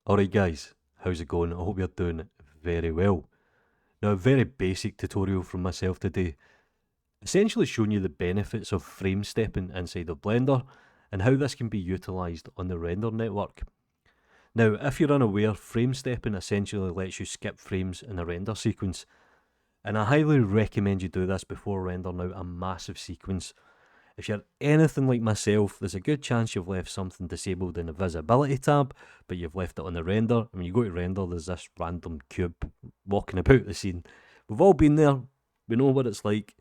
Alright guys, how's it going? I hope you're doing very well. Now a very basic tutorial from myself today, essentially showing you the benefits of frame stepping inside of Blender and how this can be utilised on the render network. Now if you're unaware, frame stepping essentially lets you skip frames in a render sequence, and I highly recommend you do this before rendering out a massive sequence. If you're anything like myself, there's a good chance you've left something disabled in the visibility tab, but you've left it on the render. And when you go to render, there's this random cube walking about the scene. We've all been there, we know what it's like.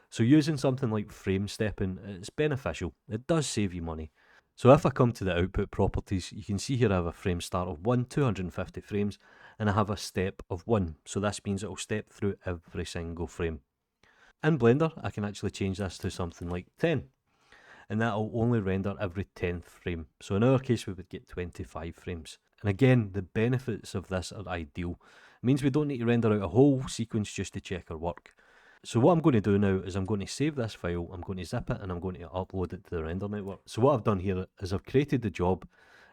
So using something like frame stepping, it's beneficial. It does save you money. So if I come to the output properties, you can see here I have a frame start of 250 frames, and I have a step of 1. So this means it will step through every single frame. In Blender, I can actually change this to something like 10, and that'll only render every 10th frame. So in our case, we would get 25 frames. And again, the benefits of this are ideal. It means we don't need to render out a whole sequence just to check our work. So what I'm going to do now is I'm going to save this file, I'm going to zip it, and I'm going to upload it to the render network. So what I've done here is I've created the job,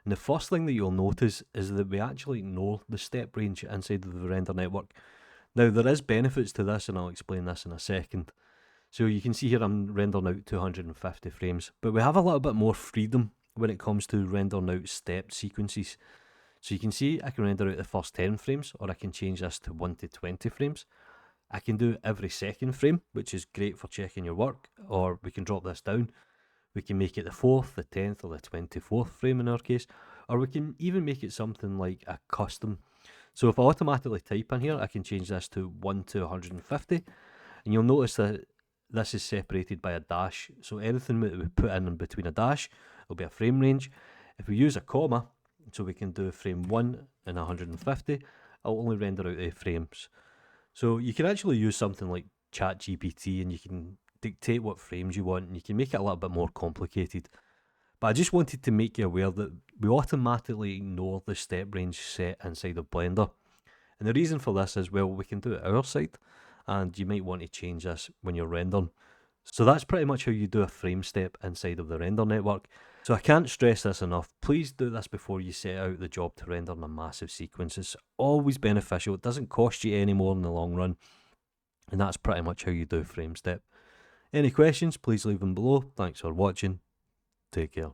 and the first thing that you'll notice is that we actually ignore the step range inside of the render network. Now there is benefits to this, and I'll explain this in a second. So you can see here I'm rendering out 250 frames, but we have a little bit more freedom when it comes to rendering out stepped sequences. So you can see I can render out the first 10 frames, or I can change this to 1 to 20 frames. I can do every second frame, which is great for checking your work, or we can drop this down. We can make it the 4th, the 10th, or the 24th frame in our case, or we can even make it something like a custom. So if I automatically type in here, I can change this to 1 to 150, and you'll notice that this is separated by a dash. So anything that we put in between a dash will be a frame range. If we use a comma, so we can do frame 1 and 150, I'll only render out the frames. So you can actually use something like ChatGPT, and you can dictate what frames you want, and you can make it a little bit more complicated. But I just wanted to make you aware that we automatically ignore the step range set inside of Blender. And the reason for this is, well, we can do it our side, and you might want to change this when you're rendering. So that's pretty much how you do a frame step inside of the render network. So I can't stress this enough, please do this before you set out the job to render in a massive sequence. It's always beneficial, it doesn't cost you any more in the long run, and that's pretty much how you do frame step. Any questions, please leave them below. Thanks for watching, take care.